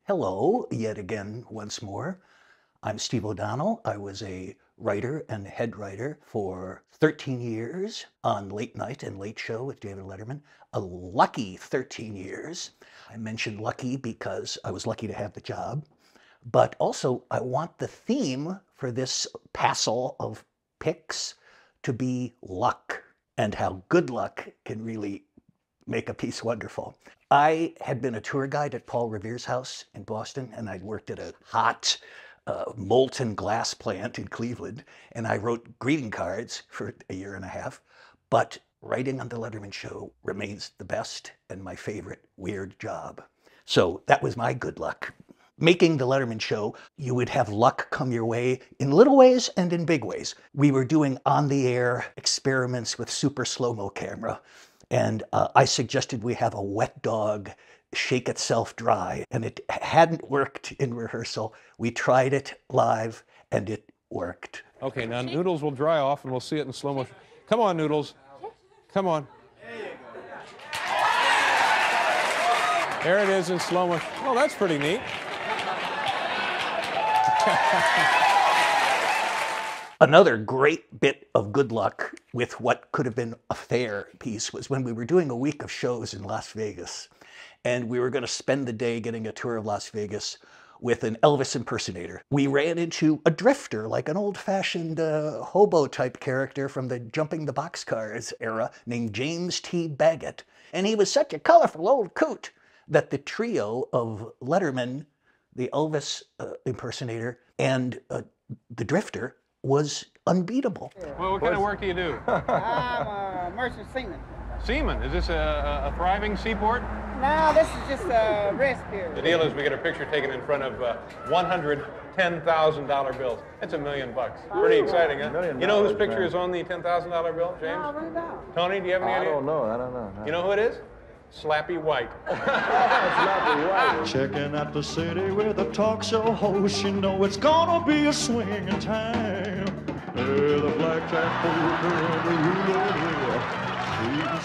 Hello, yet again, once more. I'm Steve O'Donnell. I was a writer and head writer for 13 years on Late Night and Late Show with David Letterman. A lucky 13 years. I mentioned lucky because I was lucky to have the job, but also I want the theme for this passel of picks to be luck and how good luck can really make a piece wonderful. I had been a tour guide at Paul Revere's house in Boston, and I'd worked at a hot molten glass plant in Cleveland, and I wrote greeting cards for a year and a half. But writing on The Letterman Show remains the best and my favorite weird job. So that was my good luck. Making The Letterman Show, you would have luck come your way in little ways and in big ways. We were doing on-the-air experiments with super slow-mo camera, and I suggested we have a wet dog shake itself dry, and it hadn't worked in rehearsal. We tried it live, and it worked. Okay, now Noodles will dry off, and we'll see it in slow motion. Come on, Noodles. Come on. There it is in slow motion. Oh, that's pretty neat. Another great bit of good luck with what could have been a fair piece was when we were doing a week of shows in Las Vegas, and we were going to spend the day getting a tour of Las Vegas with an Elvis impersonator. We ran into a drifter, like an old-fashioned hobo-type character from the Jumping the Boxcars era named James T. Baggett. And he was such a colorful old coot that the trio of Letterman, the Elvis impersonator, and the drifter was unbeatable. Well, what kind of work do you do? I'm a merchant seaman. Seaman. Is this a thriving seaport? No, this is just a rest period. The deal is we get a picture taken in front of $110,000 bills. That's $1 million. Pretty exciting, huh? You know whose picture is on the $10,000 bill, James? No, really don't. Tony, do you have any idea? I don't know. You know who it is? Slappy White. Slappy White. Checking out the city with a talk show host, you know it's gonna be a swinging time. The blackjack poker and the roulette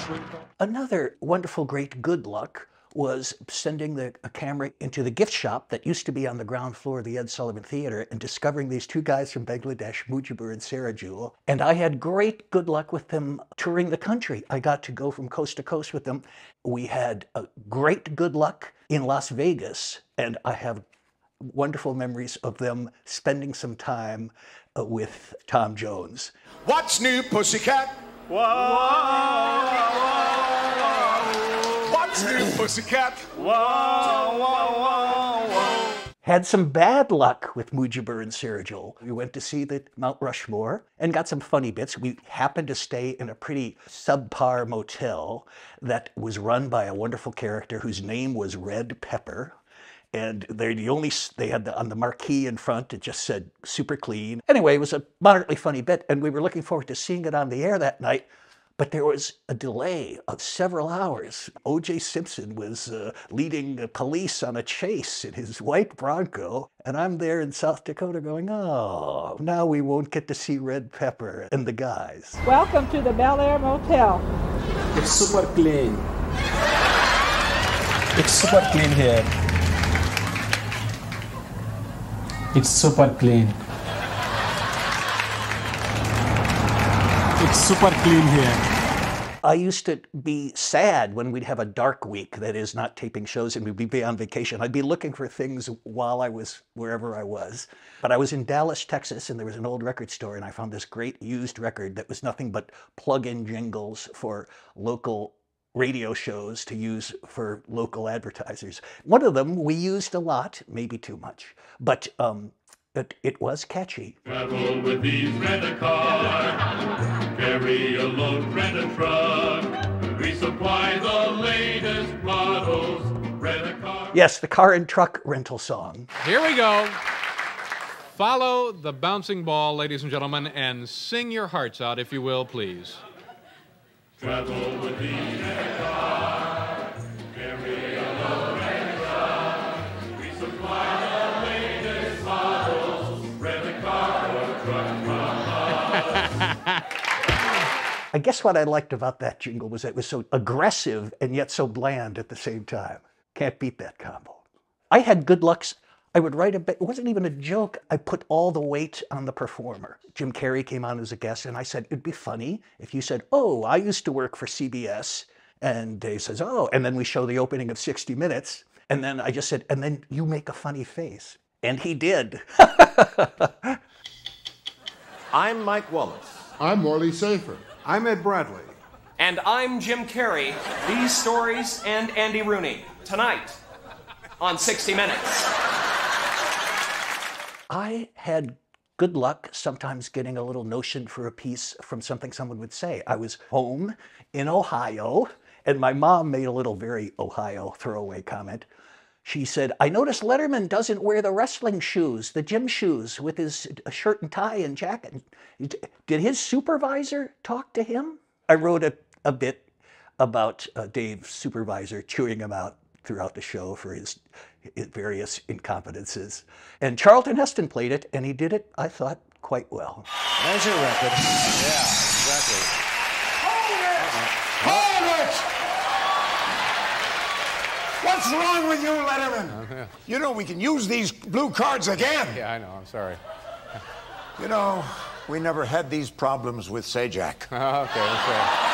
wheel. Another wonderful, great good luck was sending a camera into the gift shop that used to be on the ground floor of the Ed Sullivan Theater and discovering these two guys from Bangladesh, Mujibur and Sarah Jewell. And I had great good luck with them touring the country. I got to go from coast to coast with them. We had a great good luck in Las Vegas, and I have wonderful memories of them spending some time with Tom Jones. What's new, pussycat? Whoa. What's new, pussycat? Whoa. Had some bad luck with Mujibur and Sarah Jewell. We went to see the Mount Rushmore and got some funny bits. We happened to stay in a pretty subpar motel that was run by a wonderful character whose name was Red Pepper. And they had on the marquee in front, it just said super clean. Anyway, it was a moderately funny bit, and we were looking forward to seeing it on the air that night. But there was a delay of several hours. O.J. Simpson was leading the police on a chase in his white Bronco, and I'm there in South Dakota going, oh, now we won't get to see Red Pepper and the guys. Welcome to the Bel Air Motel. It's super clean. It's super clean here. It's super clean. It's super clean here. I used to be sad when we'd have a dark week, that is, not taping shows, and we'd be on vacation. I'd be looking for things while I was wherever I was. But I was in Dallas, Texas, and there was an old record store, and I found this great used record that was nothing but plug-in jingles for local radio shows to use for local advertisers. One of them we used a lot, maybe too much, but it was catchy. Travel with these rent-a-car, carry a load, rent a truck. We supply the latest models, rent-a-car. Yes, the car and truck rental song. Here we go. Follow the bouncing ball, ladies and gentlemen, and sing your hearts out, if you will, please. Travel with these rent-a-car, carry a load, rent a truck. We supply the latest models, rent a car or truck from us. I guess what I liked about that jingle was that it was so aggressive and yet so bland at the same time. Can't beat that combo. I had good lucks. I would write a bit, it wasn't even a joke. I put all the weight on the performer. Jim Carrey came on as a guest and I said, it'd be funny if you said, oh, I used to work for CBS. And Dave says, oh, and then we show the opening of 60 Minutes. And then I just said, and then you make a funny face. And he did. I'm Mike Wallace. I'm Morley Safer. I'm Ed Bradley. And I'm Jim Carrey. These stories and Andy Rooney. Tonight on 60 Minutes. I had good luck sometimes getting a little notion for a piece from something someone would say. I was home in Ohio, and my mom made a little very Ohio throwaway comment. She said, I noticed Letterman doesn't wear the wrestling shoes, the gym shoes, with his shirt and tie and jacket. Did his supervisor talk to him? I wrote a bit about Dave's supervisor chewing him out throughout the show for his various incompetences. And Charlton Heston played it, and he did it, I thought, quite well. There's your record. Yeah, exactly. Hold it! What's wrong with you, Letterman? Yeah. You know, we can use these blue cards again. Yeah, I know. I'm sorry. You know, we never had these problems with Sajak. Okay.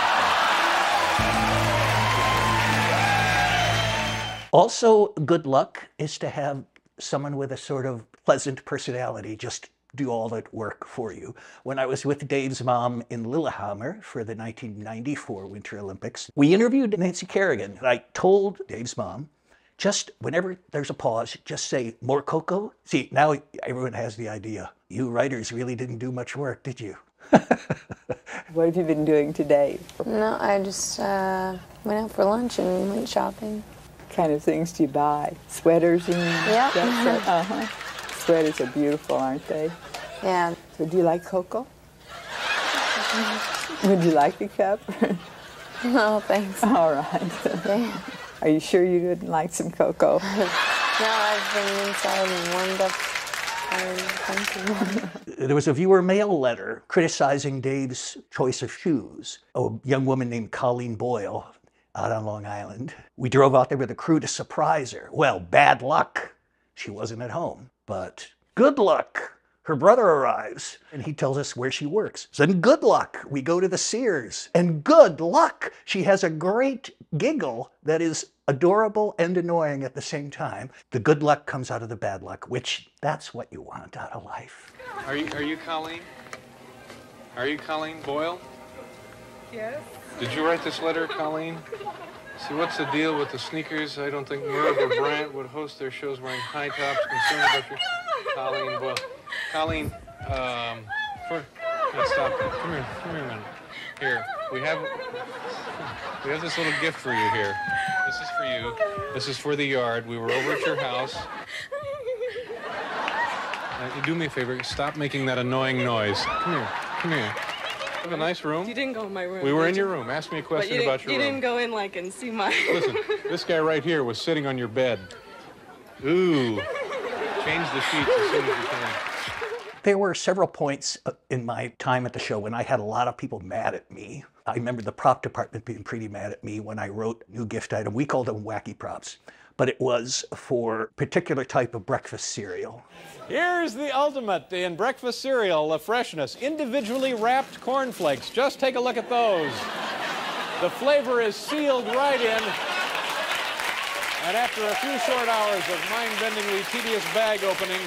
Also, good luck is to have someone with a sort of pleasant personality just do all that work for you. When I was with Dave's mom in Lillehammer for the 1994 Winter Olympics, we interviewed Nancy Kerrigan. I told Dave's mom, just whenever there's a pause, just say, more cocoa? See, now everyone has the idea. You writers really didn't do much work, did you? What have you been doing today? No, I just went out for lunch and went shopping. What kind of things do you buy? Sweaters and Yep. Uh-huh. Sweaters are beautiful, aren't they? Yeah. So do you like cocoa? Would you like a cup? No, thanks. All right. Okay. Are you sure you wouldn't like some cocoa? No, I've been inside and warmed up. There was a viewer mail letter criticizing Dave's choice of shoes. A young woman named Colleen Boyle out on Long Island. We drove out there with a crew to surprise her. Well, bad luck. She wasn't at home. But good luck. Her brother arrives and he tells us where she works. So then good luck. We go to the Sears. And good luck. She has a great giggle that is adorable and annoying at the same time. The good luck comes out of the bad luck, which that's what you want out of life. Are you Colleen? Are you Colleen Boyle? Yes. Did you write this letter, Colleen? See, what's the deal with the sneakers? I don't think Merv or Bryant would host their shows wearing high tops. Concerned about your Colleen Boyle. Colleen, let's stop. Come here a minute. Here, we have this little gift for you here. This is for you. This is for the yard. We were over at your house. You do me a favor. Stop making that annoying noise. Come here. You have a nice room. You didn't go in my room. We were in your room. Ask me a question about your room. You didn't go in and see my... Listen, this guy right here was sitting on your bed. Ooh. Change the sheets as soon as you can. There were several points in my time at the show when I had a lot of people mad at me. I remember the prop department being pretty mad at me when I wrote a new gift item. We called them wacky props, but it was for a particular type of breakfast cereal. Here's the ultimate in breakfast cereal, the freshness. Individually wrapped cornflakes. Just take a look at those. The flavor is sealed right in. And after a few short hours of mind-bendingly tedious bag opening,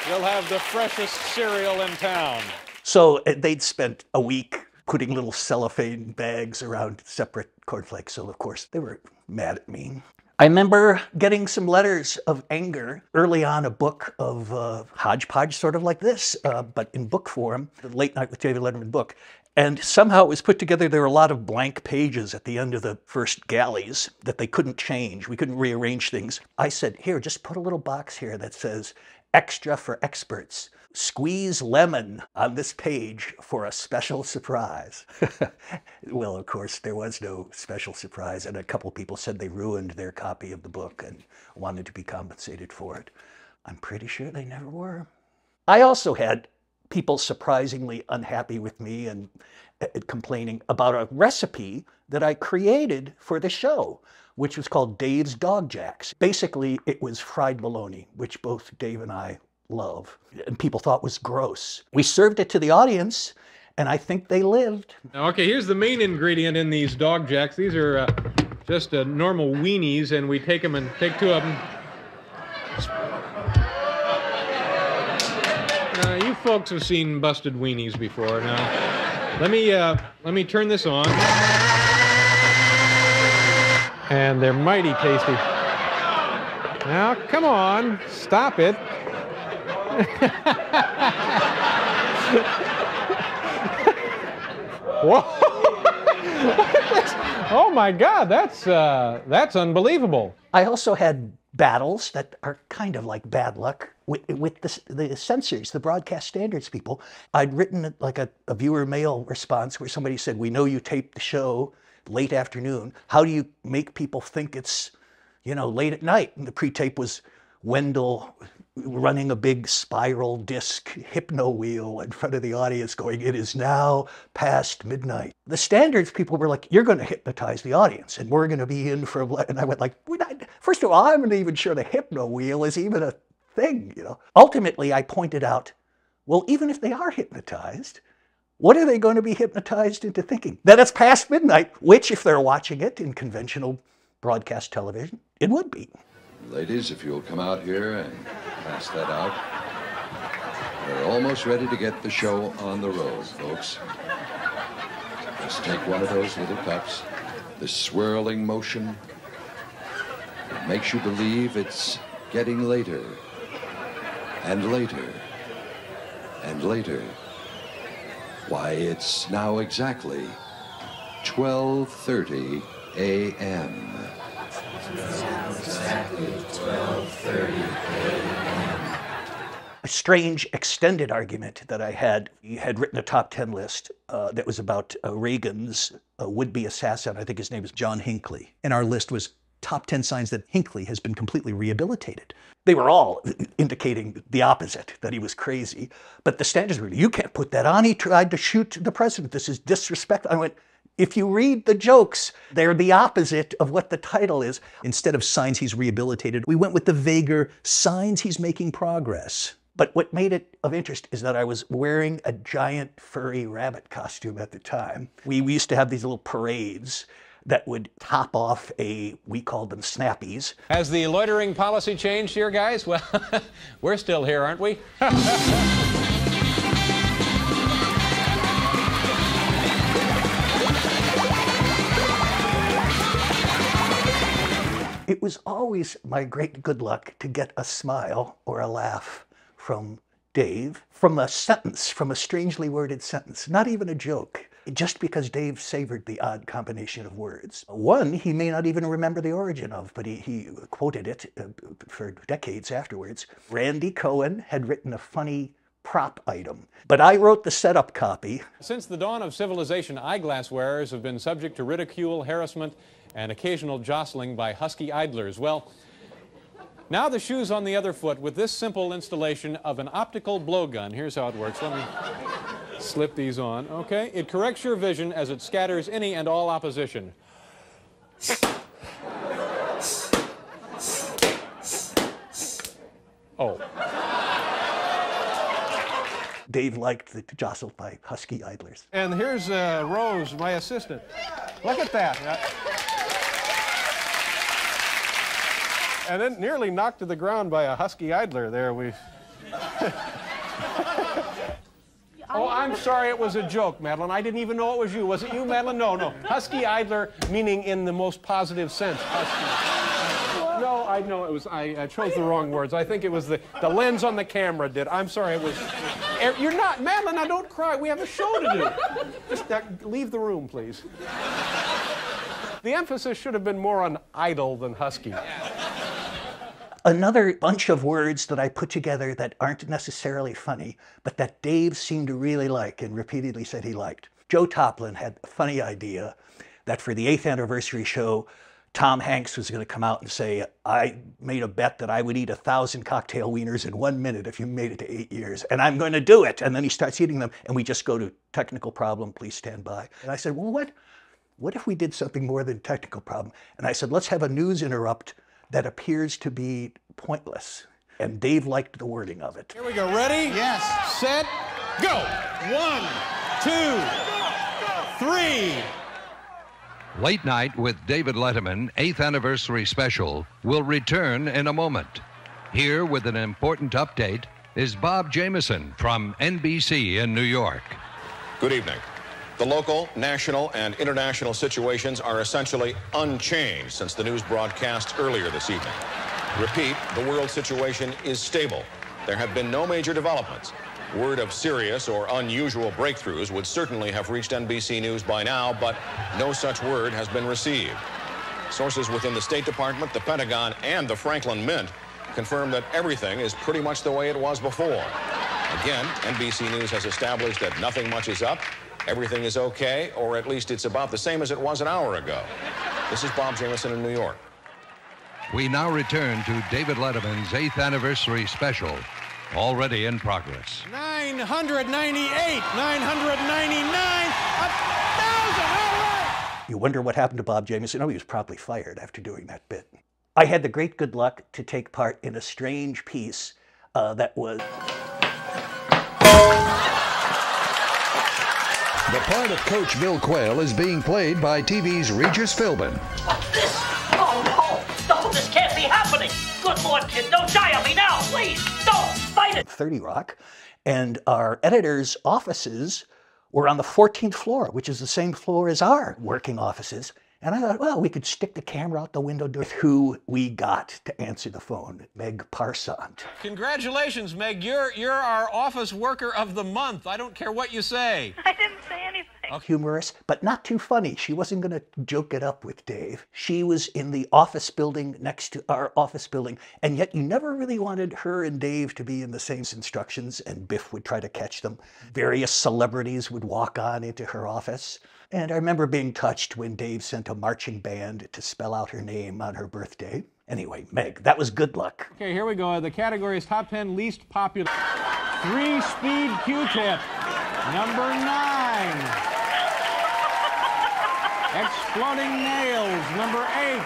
you'll have the freshest cereal in town. So they'd spent a week putting little cellophane bags around separate cornflakes. So of course they were mad at me. I remember getting some letters of anger early on, a book of hodgepodge, sort of like this, but in book form, the Late Night with David Letterman book. And somehow it was put together, there were a lot of blank pages at the end of the first galleys that they couldn't change. We couldn't rearrange things. I said, here, just put a little box here that says, extra for experts. Squeeze lemon on this page for a special surprise. Well, of course, there was no special surprise, and a couple people said they ruined their copy of the book and wanted to be compensated for it. I'm pretty sure they never were. I also had people surprisingly unhappy with me and complaining about a recipe that I created for the show, which was called Dave's Dog Jacks. Basically, it was fried bologna, which both Dave and I love, and people thought was gross. We served it to the audience, and I think they lived. Now, okay, here's the main ingredient in these Dog Jacks. These are just normal weenies, and we take them and take two of them. You folks have seen busted weenies before. Now, let me turn this on. And they're mighty tasty. Now, come on, stop it. Whoa! Oh my God, that's unbelievable. I also had battles that are kind of like bad luck with the censors, the broadcast standards people. I'd written like a viewer mail response where somebody said, "We know you taped the show late afternoon. How do you make people think it's, late at night?" And the pre-tape was Wendell running a big spiral disc hypno wheel in front of the audience going, "It is now past midnight." The standards people were like, "You're going to hypnotize the audience and we're going to be in for a..." And I went like, first of all, I'm not even sure the hypno wheel is even a thing, Ultimately, I pointed out, well, even if they are hypnotized, what are they going to be hypnotized into thinking? That it's past midnight, which, if they're watching it in conventional broadcast television, it would be. Ladies, if you'll come out here and pass that out. We're almost ready to get the show on the road, folks. Just take one of those little cups. The swirling motion. It makes you believe it's getting later. And later. And later. Why, it's now exactly 12:30 a.m. Exactly 12:30 a.m. A strange extended argument that I had written a top 10 list that was about Reagan's would-be assassin. I think his name is John Hinckley. And our list was top 10 signs that Hinckley has been completely rehabilitated. They were all indicating the opposite, that he was crazy. But the standards were, "You can't put that on. He tried to shoot the president. This is disrespectful." I went, if you read the jokes, they're the opposite of what the title is. Instead of signs he's rehabilitated, we went with the vaguer signs he's making progress. But what made it of interest is that I was wearing a giant furry rabbit costume at the time. We used to have these little parades that would top off we called them snappies. Has the loitering policy changed here, guys? Well, we're still here, aren't we? It was always my great good luck to get a smile or a laugh from Dave, from a sentence, from a strangely worded sentence, not even a joke, just because Dave savored the odd combination of words. One he may not even remember the origin of, but he quoted it for decades afterwards. Randy Cohen had written a funny prop item, but I wrote the setup copy. Since the dawn of civilization, eyeglass wearers have been subject to ridicule, harassment, and occasional jostling by husky idlers. Well, now the shoe's on the other foot with this simple installation of an optical blowgun. Here's how it works. Let me slip these on. Okay, it corrects your vision as it scatters any and all opposition. Oh. Dave liked the jostled by husky idlers. And here's Rose, my assistant. Look at that. And then nearly knocked to the ground by a husky idler there. Oh, I'm sorry, it was a joke, Madeline. I didn't even know it was you. Was it you, Madeline? No, no. Husky idler, meaning in the most positive sense. Husky. No, I know it was. I chose the wrong words. I think it was the lens on the camera did. I'm sorry, it was. You're not, Madeline. Now don't cry. We have a show to do. Just leave the room, please. The emphasis should have been more on idle than husky. Another bunch of words that I put together that aren't necessarily funny, but that Dave seemed to really like and repeatedly said he liked. Joe Toplin had a funny idea that for the 8th anniversary show, Tom Hanks was going to come out and say, I made a bet that I would eat 1,000 cocktail wieners in 1 minute if you made it to 8 years, and I'm going to do it. And then he starts eating them, and we just go to technical problem, please stand by. And I said, well, what if we did something more than technical problem? And I said, let's have a news interrupt that appears to be pointless. And Dave liked the wording of it. Here we go. Ready? Yes. Set, go. 1, 2, 3. Late Night with David Letterman, 8th anniversary special, will return in a moment. Here with an important update is Bob Jamieson from NBC in New York. Good evening. The local, national, and international situations are essentially unchanged since the news broadcast earlier this evening. Repeat, the world situation is stable. There have been no major developments. Word of serious or unusual breakthroughs would certainly have reached NBC News by now, but no such word has been received. Sources within the State Department, the Pentagon, and the Franklin Mint confirm that everything is pretty much the way it was before. Again, NBC News has established that nothing much is up, everything is okay, or at least it's about the same as it was an hour ago. This is Bob Jamieson in New York. We now return to David Letterman's 8th anniversary special, already in progress. 998, 999, 1,000, all right! You wonder what happened to Bob Jamieson? Oh, he was promptly fired after doing that bit. I had the great good luck to take part in a strange piece that was... The part of Coach Bill Quayle is being played by TV's Regis Philbin. What's this? Oh, no, this can't be happening. Good Lord, kid, don't die on me now, please. Don't fight it. 30 Rock, and our editor's offices were on the 14th floor, which is the same floor as our working offices. And I thought, well, we could stick the camera out the window with who we got to answer the phone, Meg Parsont. Congratulations, Meg. You're our office worker of the month. I don't care what you say. I didn't say anything. Humorous, but not too funny. She wasn't going to joke it up with Dave. She was in the office building next to our office building, and yet you never really wanted her and Dave to be in the same instructions, and Biff would try to catch them. Various celebrities would walk on into her office. And I remember being touched when Dave sent a marching band to spell out her name on her birthday. Anyway, Meg, that was good luck. Okay, here we go. The category is top 10 least popular. 3-speed Q-tip. Number 9. Exploding nails. Number 8.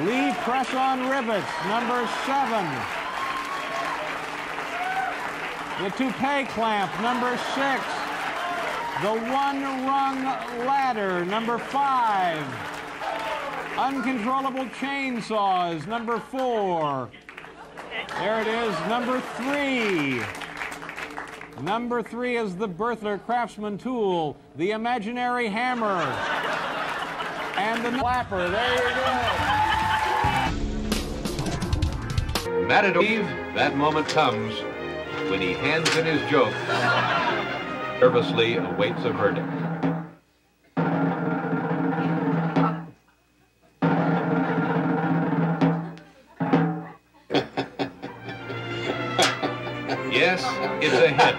Lee press-on rivets. Number 7. The toupee clamp. Number 6. The one-rung ladder, number 5. Uncontrollable chainsaws, number 4. There it is, number 3. Number 3 is the Berthler Craftsman tool, the imaginary hammer, and the flapper. There you go. Matador, that moment comes when he hands in his joke. Nervously awaits a verdict. Yes, it's a hit.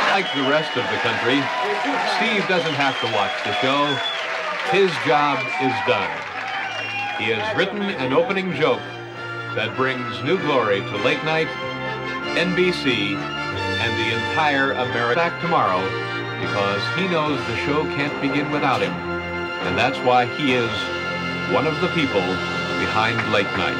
Like the rest of the country, Steve doesn't have to watch the show. His job is done. He has written an opening joke that brings new glory to late night, NBC, and the entire America. Back tomorrow, because he knows the show can't begin without him, and that's why he is one of the people behind Late Night.